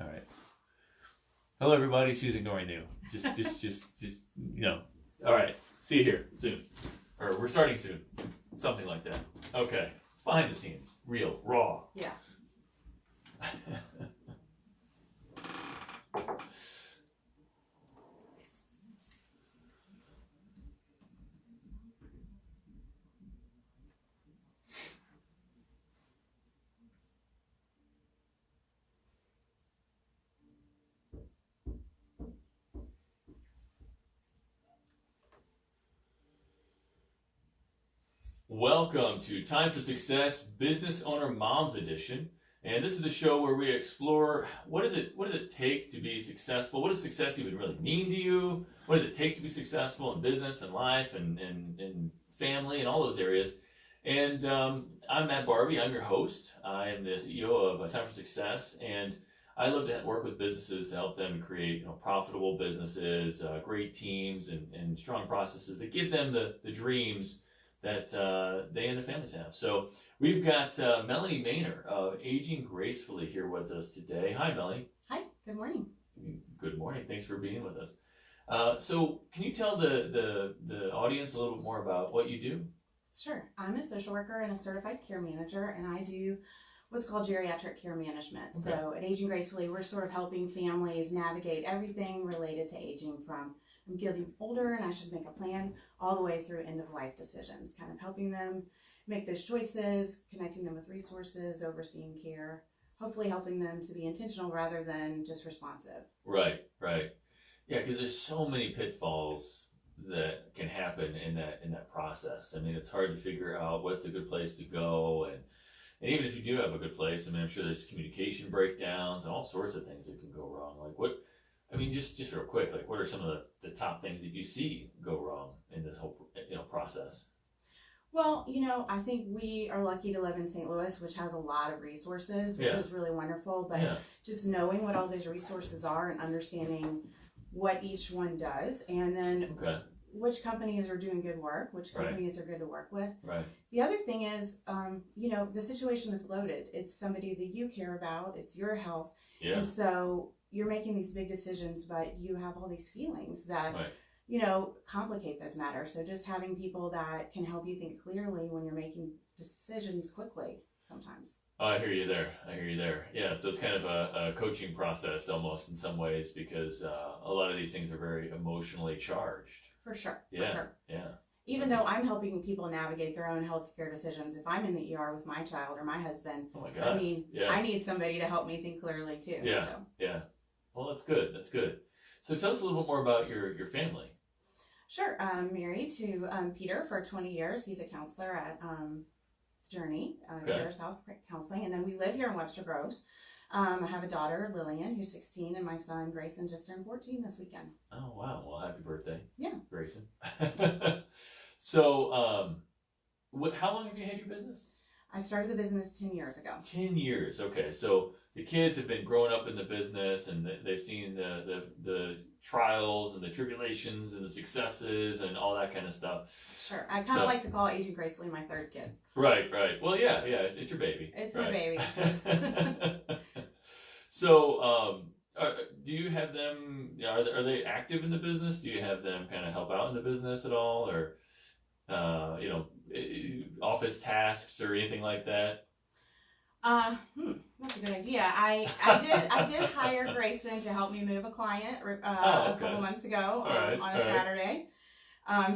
All right. Hello, everybody. She's ignoring you. Just, All right. See you here soon. Or we're starting soon. Something like that. Okay. It's behind the scenes. Real. Raw. Yeah. Welcome to Time for Success Business Owner Moms Edition. And this is the show where we explore what does it take to be successful? What does success even really mean to you? What does it take to be successful in business and life and family and all those areas? And I'm Matt Barbie. I'm your host. I am the CEO of Time for Success, and I love to work with businesses to help them create profitable businesses, great teams, and strong processes that give them the dreams that they and their families have. So we've got Melanie Maynor of Aging Gracefully here with us today. Hi, Melanie. Hi. Good morning. Good morning. Thanks for being with us. So can you tell the audience a little bit more about what you do? Sure. I'm a social worker and a certified care manager, and I do what's called geriatric care management. Okay. So at Aging Gracefully, we're sort of helping families navigate everything related to aging, from I'm getting older and I should make a plan, all the way through end-of-life decisions, kind of helping them make those choices, connecting them with resources, overseeing care, hopefully helping them to be intentional rather than just responsive. Right. Yeah, because there's so many pitfalls that can happen in that process. I mean, it's hard to figure out what's a good place to go, and even if you do have a good place, I mean, I'm sure there's communication breakdowns and all sorts of things that can go wrong. Just real quick, what are some of the top things that you see go wrong in this whole process? Well, I think we are lucky to live in St. Louis, which has a lot of resources, which is really wonderful. But just knowing what all those resources are and understanding what each one does, and then which companies are doing good work, which companies are good to work with. Right. The other thing is, the situation is loaded. It's somebody that you care about. It's your health. Yeah. And so you're making these big decisions, but you have all these feelings that, complicate those matters. So just having people that can help you think clearly when you're making decisions quickly sometimes. Oh, I hear you there. Yeah, so it's kind of a coaching process almost in some ways, because a lot of these things are very emotionally charged. For sure. Yeah. Even though I'm helping people navigate their own healthcare decisions, if I'm in the ER with my child or my husband, oh my God. I need somebody to help me think clearly too. Yeah. Well, that's good. So tell us a little bit more about your family. Sure. I'm married to Peter for 20 years. He's a counselor at Journey, Care South Counseling, and then we live here in Webster Groves. I have a daughter, Lillian, who's 16, and my son, Grayson, just turned 14 this weekend. Oh, wow. Well, happy birthday. Yeah. Grayson. So, how long have you had your business? I started the business 10 years ago. 10 years. Okay. So the kids have been growing up in the business, and they've seen the trials and the tribulations and the successes and all that kind of stuff. Sure. I kind of like to call Aging Gracefully my third kid. Right. Well, yeah. It's your baby. It's my baby. So, do you have them, are they active in the business? Do you have them kind of help out in the business at all, or, office tasks or anything like that? That's a good idea. I did hire Grayson to help me move a client a couple months ago on a Saturday.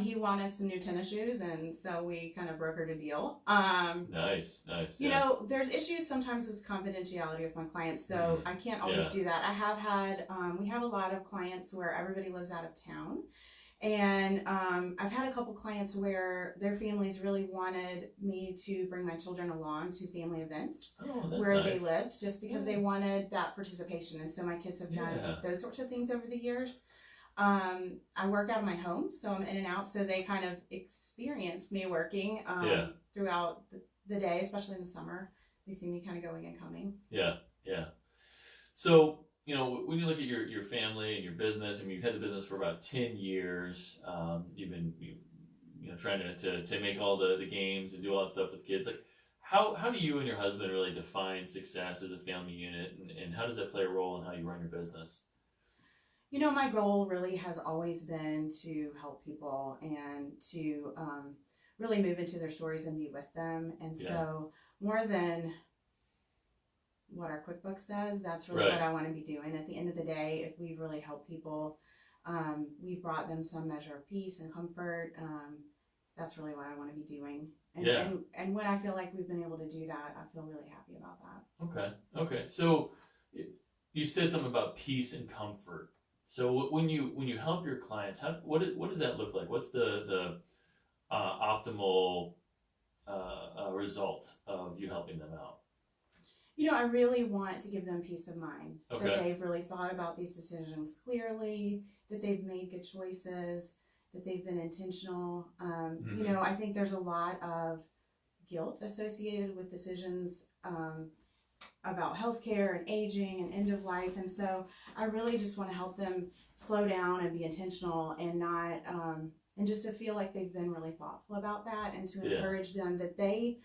He wanted some new tennis shoes, and so we kind of brokered a deal. Nice. There's issues sometimes with confidentiality with my clients, so I can't always do that. I have had, we have a lot of clients where everybody lives out of town. And I've had a couple clients where their families really wanted me to bring my children along to family events where they lived, just because they wanted that participation. And so my kids have done those sorts of things over the years. I work out of my home, so I'm in and out, so they kind of experience me working throughout the day, especially in the summer. They see me kind of going and coming. Yeah. So, when you look at your family and your business, I mean, you've had the business for about 10 years. You've been trying to make all the games and do all that stuff with kids. Like, how do you and your husband really define success as a family unit, and how does that play a role in how you run your business? You know, my goal really has always been to help people and to really move into their stories and be with them. And so more than what our QuickBooks does, that's really what I want to be doing. At the end of the day, if we've really helped people, we've brought them some measure of peace and comfort. That's really what I want to be doing. And when I feel like we've been able to do that, I feel really happy about that. Okay. So you said something about peace and comfort. So when you help your clients, what does that look like? What's the optimal result of you helping them out? You know, I really want to give them peace of mind, that they've really thought about these decisions clearly, that they've made good choices, that they've been intentional. You know, I think there's a lot of guilt associated with decisions about healthcare and aging and end of life. And so I really just want to help them slow down and be intentional and not, and just to feel like they've been really thoughtful about that, and to encourage them that they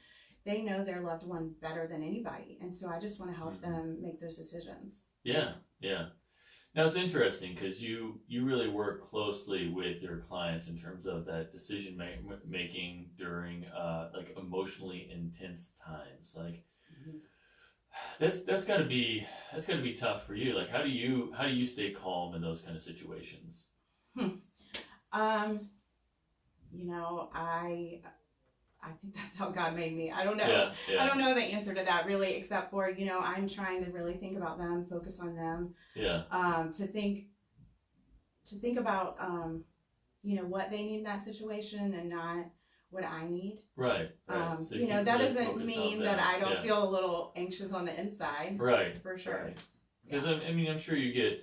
know their loved one better than anybody. And so I just want to help them make those decisions. Yeah. Now it's interesting because you really work closely with your clients in terms of that decision making during like emotionally intense times. Like that's got to be tough for you. Like how do you stay calm in those kind of situations? You know, I think that's how God made me. I don't know. I don't know the answer to that really, except for, you know, I'm trying to really think about them, focus on them. To think about, you know, what they need in that situation and not what I need. Right. So you know, that really doesn't mean that I don't feel a little anxious on the inside. Right. For sure. Because I mean, I'm sure you get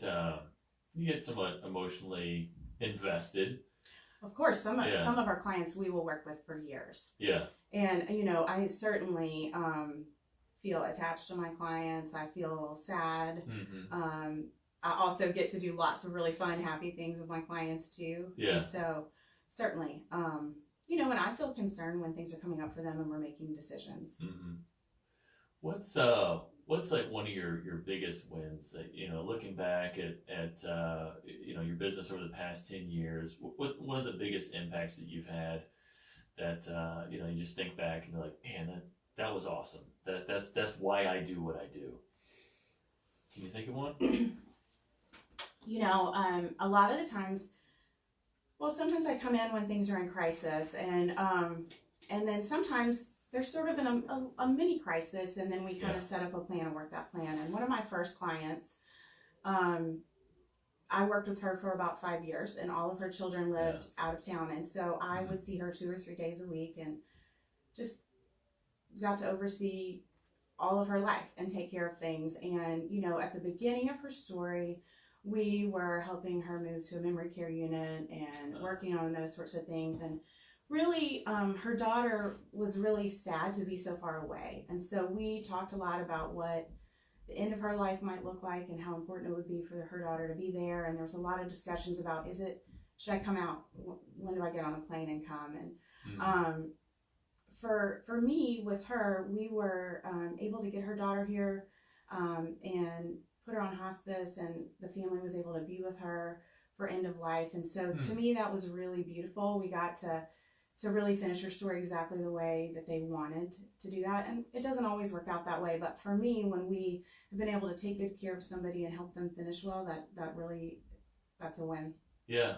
somewhat emotionally invested. Of course, some of our clients we will work with for years. And, you know, I certainly feel attached to my clients. I feel sad. I also get to do lots of really fun, happy things with my clients too. And so certainly, you know, and I feel concerned when things are coming up for them and we're making decisions. What's like one of your biggest wins? Like, you know, looking back at you know, your business over the past 10 years, what one of the biggest impacts that you've had that you know, you just think back and you're like, man, that was awesome. That's why I do what I do. Can you think of one? You know, a lot of the times, well, sometimes I come in when things are in crisis, and then sometimes there's sort of a mini crisis, and then we kind of set up a plan and work that plan. And one of my first clients, I worked with her for about 5 years, and all of her children lived out of town. And so I would see her 2 or 3 days a week and just got to oversee all of her life and take care of things. And, you know, at the beginning of her story, we were helping her move to a memory care unit and working on those sorts of things. And really, her daughter was really sad to be so far away. And so we talked a lot about what the end of her life might look like and how important it would be for her daughter to be there. And there was a lot of discussions about, should I come out? When do I get on a plane and come? And for me, with her, we were able to get her daughter here and put her on hospice, and the family was able to be with her for end of life. And so to me, that was really beautiful. We got to really finish her story exactly the way that they wanted to do that. And it doesn't always work out that way, but for me, when we have been able to take good care of somebody and help them finish well, that's a win. Yeah.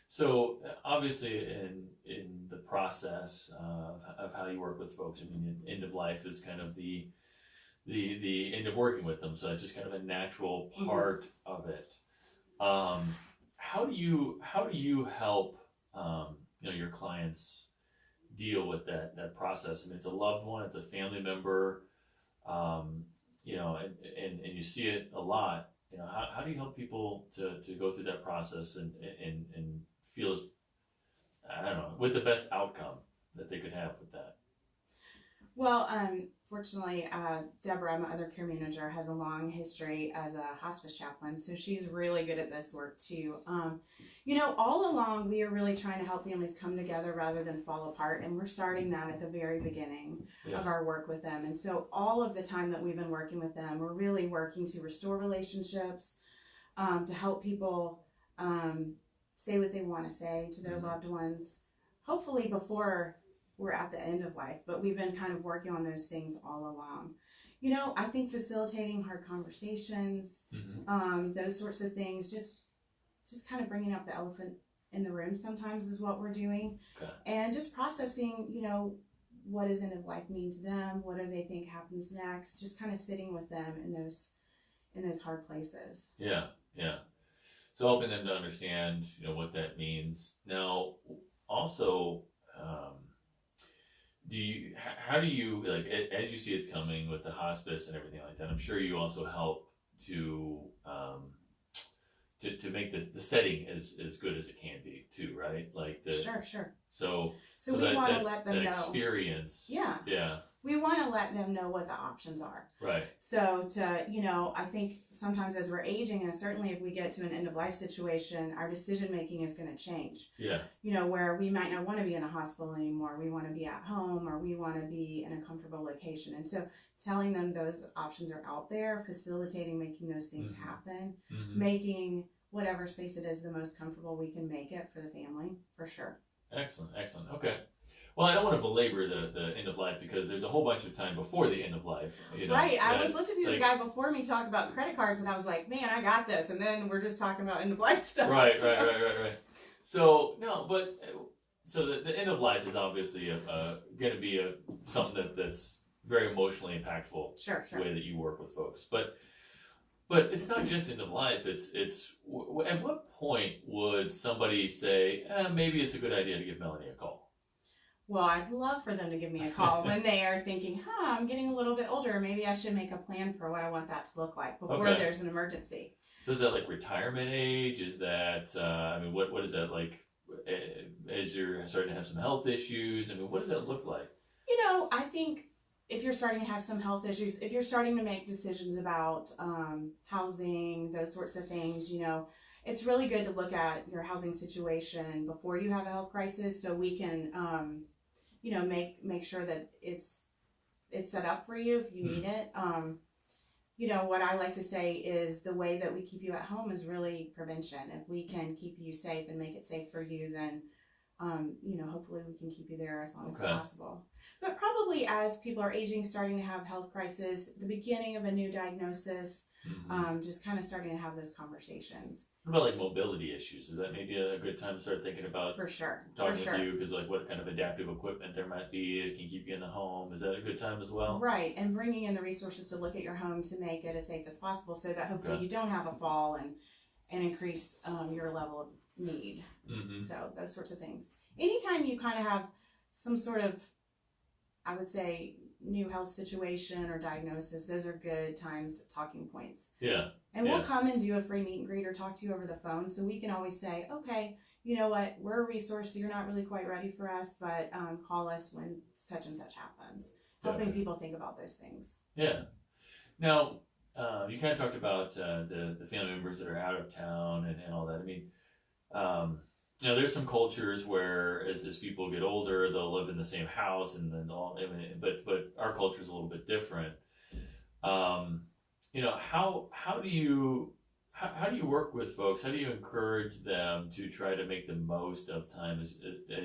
So obviously in the process of how you work with folks, I mean, end of life is kind of the end of working with them. So it's just kind of a natural part of it. How do you help, you know, your clients deal with that process? I mean, it's a loved one, it's a family member, you know, and you see it a lot. You know, how do you help people to go through that process and feel as, I don't know, with the best outcome that they could have with that? Well, fortunately, Deborah, my other care manager, has a long history as a hospice chaplain, so she's really good at this work too. All along we are really trying to help families come together rather than fall apart, and we're starting that at the very beginning of our work with them. And so all of the time that we've been working with them, we're really working to restore relationships, to help people say what they want to say to their loved ones, hopefully before we're at the end of life, but we've been kind of working on those things all along. I think facilitating hard conversations, those sorts of things, just kind of bringing up the elephant in the room sometimes is what we're doing. Okay. And just processing, what does end of life mean to them? What do they think happens next? Just kind of sitting with them in those hard places. Yeah. So helping them to understand, what that means. Now, also, how do you, like, as you see it's coming with the hospice and everything like that, I'm sure you also help to make the setting as good as it can be too, right? Like Sure. So we want to let them know experience. Yeah. We want to let them know what the options are. Right. So I think sometimes as we're aging, and certainly if we get to an end of life situation, our decision making is going to change. Yeah. Where we might not want to be in a hospital anymore. We want to be at home, or we want to be in a comfortable location. And so telling them those options are out there, facilitating making those things happen, making whatever space it is the most comfortable we can make it for the family, for sure. Excellent. Okay. Well, I don't want to belabor the end of life because there's a whole bunch of time before the end of life. Right. I was listening to the guy before me talk about credit cards, and I was like, man, I got this. And then we're just talking about end of life stuff. Right. So the end of life is obviously going to be something that's very emotionally impactful. Sure. The way that you work with folks, but it's not just end of life. It's at what point would somebody say, maybe it's a good idea to give Melanie a call? Well, I'd love for them to give me a call when they are thinking, I'm getting a little bit older. Maybe I should make a plan for what I want that to look like before there's an emergency. So is that like retirement age? Is that, what is that like as you're starting to have some health issues? What does that look like? I think if you're starting to have some health issues, if you're starting to make decisions about housing, those sorts of things, it's really good to look at your housing situation before you have a health crisis, so we can make sure that it's set up for you if you need it. What I like to say is the way that we keep you at home is really prevention. If we can keep you safe and make it safe for you, then hopefully we can keep you there as long as possible. But probably as people are aging, starting to have health crisis, the beginning of a new diagnosis, just kind of starting to have those conversations. What about like mobility issues? Is that maybe a good time to start thinking about? For sure. Talking with you, because like what kind of adaptive equipment there might be, it can keep you in the home. Is that a good time as well? Right, and bringing in the resources to look at your home to make it as safe as possible, so that hopefully you don't have a fall and increase your level of need. So those sorts of things. Anytime you kind of have some sort of, I would say, new health situation or diagnosis, those are good times, talking points. Yeah. And we'll come and do a free meet and greet or talk to you over the phone, so we can always say, okay, you know what, we're a resource, so you're not really quite ready for us, but call us when such and such happens. Helping people think about those things. Yeah. Now, you kind of talked about the family members that are out of town and all that. There's some cultures where as people get older, they'll live in the same house, and then but our culture is a little bit different. How do you work with folks? How do you encourage them to try to make the most of time as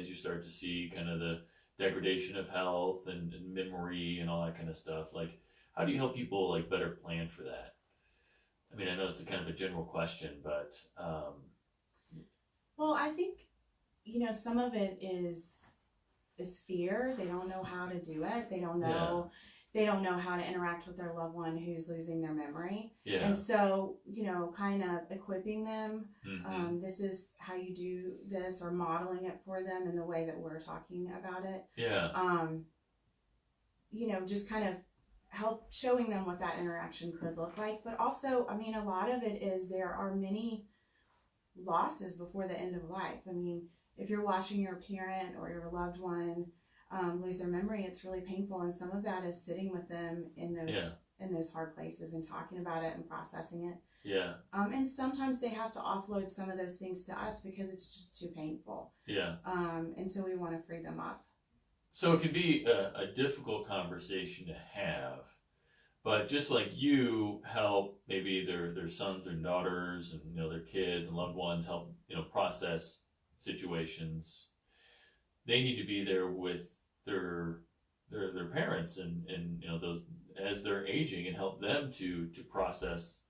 you start to see kind of the degradation of health and memory and all that kind of stuff? Like, how do you help people like better plan for that? I know it's a kind of a general question, but well, I think some of it is fear. They don't know how to do it. They don't know. They don't know how to interact with their loved one who's losing their memory. Yeah. And so, kind of equipping them. This is how you do this, or modeling it for them in the way that we're talking about it. Yeah. Just kind of help showing them what that interaction could look like. But also, a lot of it is there are many losses before the end of life. If you're watching your parent or your loved one lose their memory, it's really painful. And some of that is sitting with them in those hard places and talking about it and processing it. Yeah. And sometimes they have to offload some of those things to us because it's just too painful. Yeah. And so we want to free them up. So it can be a difficult conversation to have, but just like you help maybe their sons and daughters and, you know, their kids and loved ones help, you know, process situations, they need to be there with their parents and you know, those as they're aging, and help them to process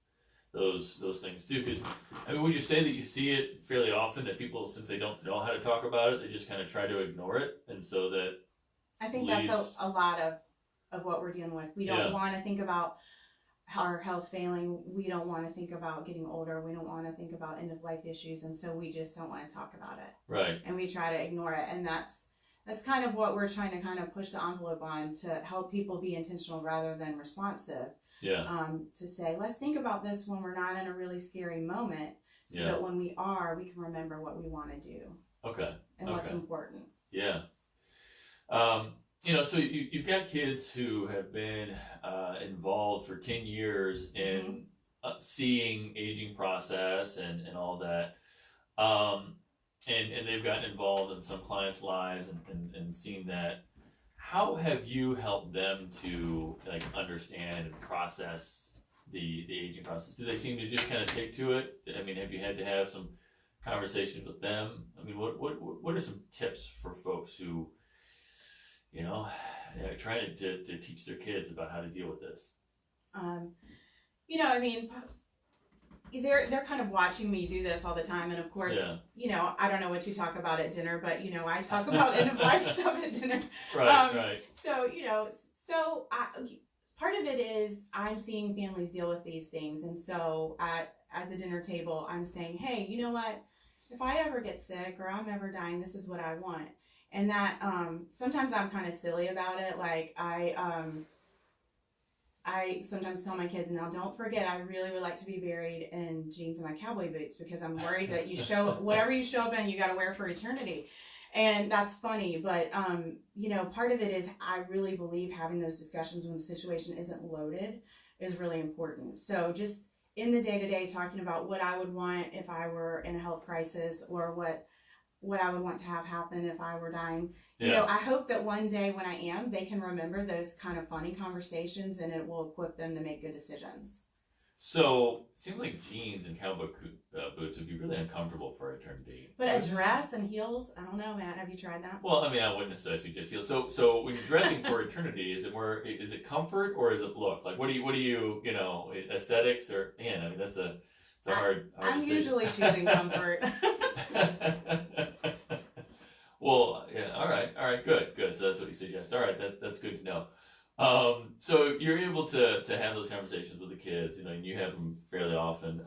those things too. Because I mean, would you say that you see it fairly often that people, since they don't know how to talk about it, they just kind of try to ignore it, and so that I think that's a lot of what we're dealing with. We don't want to think about our health failing. We don't want to think about getting older. We don't want to think about end of life issues, and so we just don't want to talk about it. Right. And we try to ignore it, and that's kind of what we're trying to kind of push the envelope on, to help people be intentional rather than responsive. Yeah. To say, let's think about this when we're not in a really scary moment, so that when we are, we can remember what we want to do. Okay. And what's important. Yeah. You know, so you've got kids who have been involved for 10 years in seeing aging process and all that. And they've gotten involved in some clients' lives and seen that. How have you helped them to like understand and process the aging process? Do they seem to just kind of take to it? I mean, have you had to have some conversations with them? I mean, what are some tips for folks who, you know, trying to teach their kids about how to deal with this? You know, I mean, they're kind of watching me do this all the time, and of course, you know, I don't know what you talk about at dinner, but you know, I talk about end of life stuff at dinner. Right. So you know, part of it is I'm seeing families deal with these things, and so at the dinner table, I'm saying, hey, you know what? If I ever get sick or I'm ever dying, this is what I want. And that sometimes I'm kind of silly about it. Like I sometimes tell my kids, now don't forget, I really would like to be buried in jeans and my cowboy boots, because I'm worried that you whatever you show up in, you got to wear for eternity. And that's funny, but you know, part of it is I really believe having those discussions when the situation isn't loaded is really important. So just in the day-to-day, talking about what I would want if I were in a health crisis, or what I would want to have happen if I were dying. You know, I hope that one day when I am, they can remember those kind of funny conversations, and it will equip them to make good decisions. So it seems like jeans and cowboy boots would be really uncomfortable for eternity. But a dress and heels, I don't know, Matt. Have you tried that? Well, I mean, I wouldn't necessarily suggest heels. So when you're dressing for eternity, is it comfort or is it look? Like what do you know, aesthetics or, man, I mean, it's a hard I'm decision. usually choosing comfort. Well, yeah, all right, good. So that's what you suggest. All right, that's good to know. So you're able to have those conversations with the kids, you know, and you have them fairly often.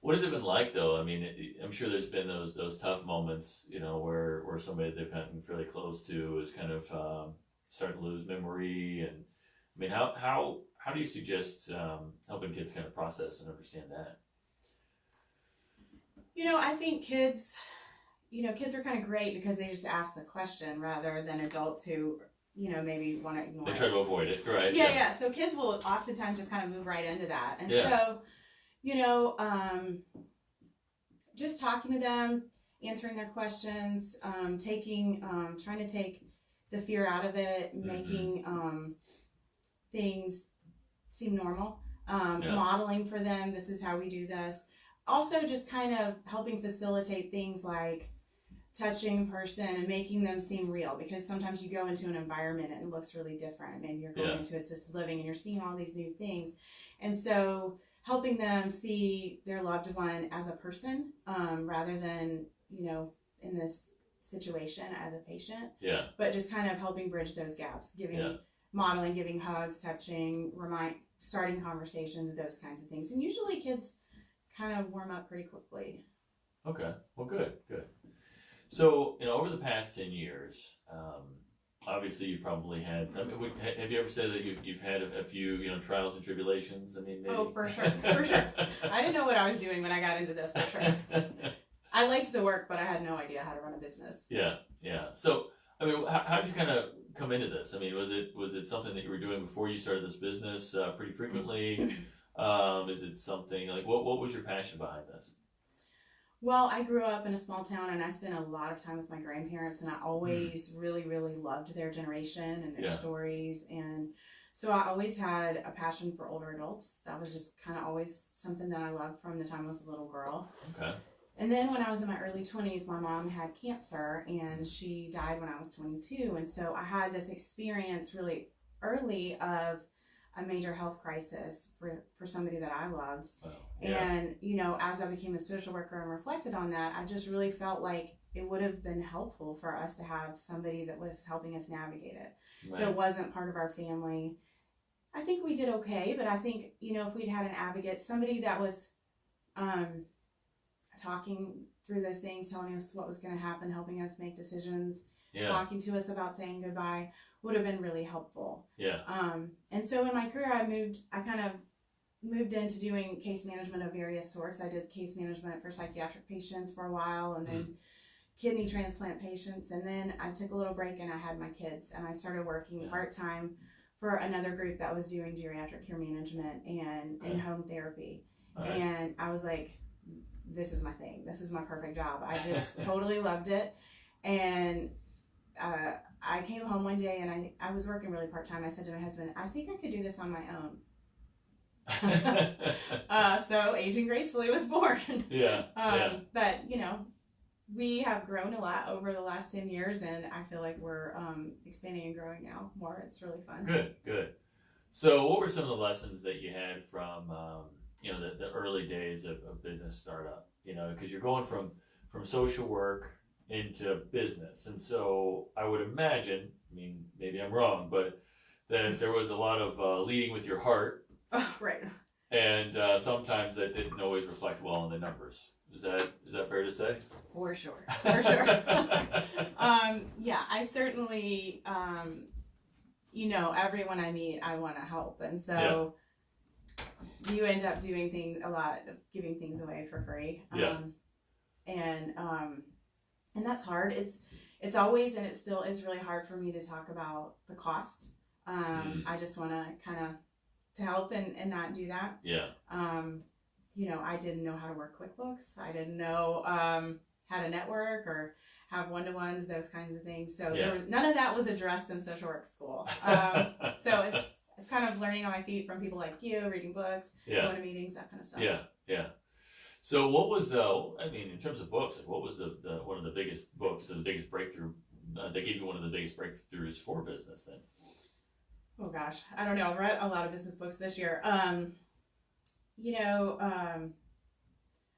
What has it been like, though? I mean, I'm sure there's been those tough moments, you know, where somebody they've gotten fairly close to is kind of starting to lose memory, and I mean, how do you suggest helping kids kind of process and understand that? You know, I think kids are kind of great because they just ask the question rather than adults who, you know, maybe want to ignore it. They try to avoid it, right? Yeah. So kids will oftentimes just kind of move right into that. And so, you know, just talking to them, answering their questions, trying to take the fear out of it, making things seem normal, modeling for them, this is how we do this. Also just kind of helping facilitate things like touching a person and making them seem real, because sometimes you go into an environment and it looks really different. Maybe you're going into assisted living and you're seeing all these new things. And so helping them see their loved one as a person, rather than, you know, in this situation as a patient. Yeah. But just kind of helping bridge those gaps, modeling, giving hugs, touching, starting conversations, those kinds of things. And usually kids kind of warm up pretty quickly. Okay. Well, good. So, you know, over the past 10 years, obviously you probably had, I mean, have you ever said that you've had a few, you know, trials and tribulations? I mean, maybe. Oh, for sure. I didn't know what I was doing when I got into this, for sure. I liked the work, but I had no idea how to run a business. Yeah. So I mean, how did you kind of come into this? I mean, was it something that you were doing before you started this business pretty frequently? Is it something like what was your passion behind this? Well, I grew up in a small town and I spent a lot of time with my grandparents, and I always really, really loved their generation and their stories. And so I always had a passion for older adults. That was just kind of always something that I loved from the time I was a little girl. Okay. And then when I was in my early 20s, my mom had cancer and she died when I was 22. And so I had this experience really early of a major health crisis for somebody that I loved. Wow. Yeah. And, you know, as I became a social worker and reflected on that, I just really felt like it would have been helpful for us to have somebody that was helping us navigate it. Right. That wasn't part of our family. I think we did okay, but I think, you know, if we'd had an advocate, somebody that was talking through those things, telling us what was going to happen, helping us make decisions, talking to us about saying goodbye, would have been really helpful. Yeah. And so in my career, I kind of moved into doing case management of various sorts. I did case management for psychiatric patients for a while, and then kidney transplant patients. And then I took a little break and I had my kids, and I started working part-time for another group that was doing geriatric care management and in-home therapy. Right. And I was like, this is my thing. This is my perfect job. I just totally loved it. And I came home one day and I was working really part-time. I said to my husband, I think I could do this on my own. So Aging Gracefully was born. But, you know, we have grown a lot over the last 10 years, and I feel like we're expanding and growing now more. It's really fun. Good. So what were some of the lessons that you had from, you know, the early days of business startup? You know, because you're going from social work into business. And so I would imagine, I mean, maybe I'm wrong, but that there was a lot of leading with your heart. Right. And sometimes that didn't always reflect well in the numbers. Is that fair to say? For sure. Yeah, I certainly, you know, everyone I meet, I want to help. And so you end up doing things, a lot of giving things away for free. And that's hard. It's always, and it still is really hard for me to talk about the cost. I just want to kind of to help and not do that. Yeah. You know, I didn't know how to work QuickBooks. I didn't know how to network or have one-to-ones, those kinds of things. So there was, none of that was addressed in social work school. So it's kind of learning on my feet from people like you, reading books, going to meetings, that kind of stuff. Yeah. So what was, I mean, in terms of books, what was the one of the biggest books, the biggest breakthrough, that gave you one of the biggest breakthroughs for business then? Oh gosh, I don't know. I've read a lot of business books this year. You know,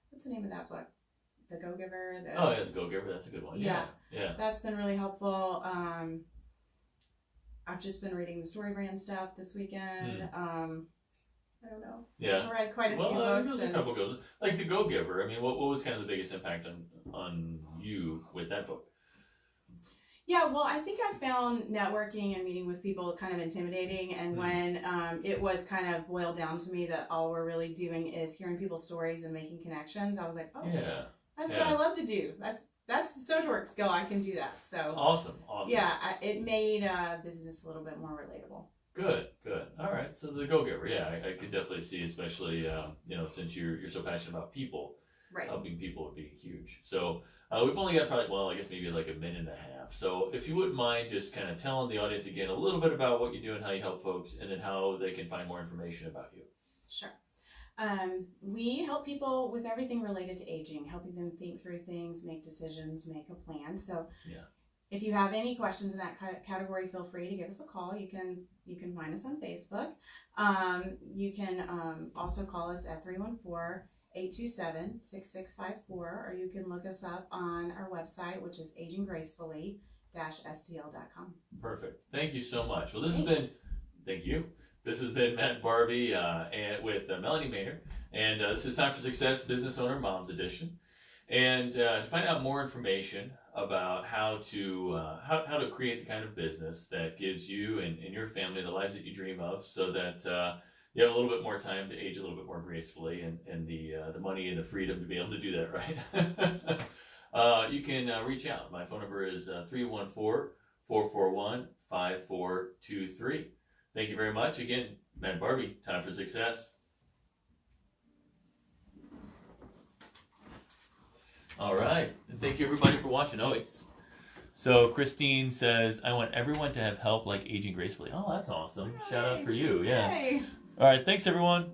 what's the name of that book? The Go-Giver? The Go-Giver. That's a good one. Yeah. That's been really helpful. I've just been reading the Story Brand stuff this weekend. I don't know. Yeah. I read quite a few books. There's a couple goes. Like the Go-Giver. I mean, what was kind of the biggest impact on you with that book? Yeah, well, I think I found networking and meeting with people kind of intimidating. And when it was kind of boiled down to me that all we're really doing is hearing people's stories and making connections, I was like, that's what I love to do. That's a social work skill. I can do that. So awesome. Yeah, it made business a little bit more relatable. Good. All right. So the Go-Giver, I could definitely see, especially you know, since you're so passionate about people, right? Helping people would be huge. So we've only got probably, well, I guess maybe like a minute and a half. So if you wouldn't mind just kind of telling the audience again a little bit about what you do and how you help folks, and then how they can find more information about you. Sure. We help people with everything related to aging, helping them think through things, make decisions, make a plan. So if you have any questions in that category, feel free to give us a call. You can find us on Facebook. You can also call us at 314-827-6654, or you can look us up on our website, which is aginggracefully-stl.com. Perfect. Thank you so much. Well, thank you. This has been Matt and Barbie with Melanie Maynor, and this is Time for Success Business Owner Moms Edition. And to find out more information about how to create the kind of business that gives you and your family the lives that you dream of, so that you have a little bit more time to age a little bit more gracefully, and the money and the freedom to be able to do that, right? You can reach out. My phone number is 441-5423. Thank you very much. Again, Matt and Barbie, time for success. All right. And thank you everybody for watching. So Christine says, I want everyone to have help like aging gracefully. Oh, that's awesome. Nice. Shout out for you. Yeah. Yay. All right. Thanks everyone.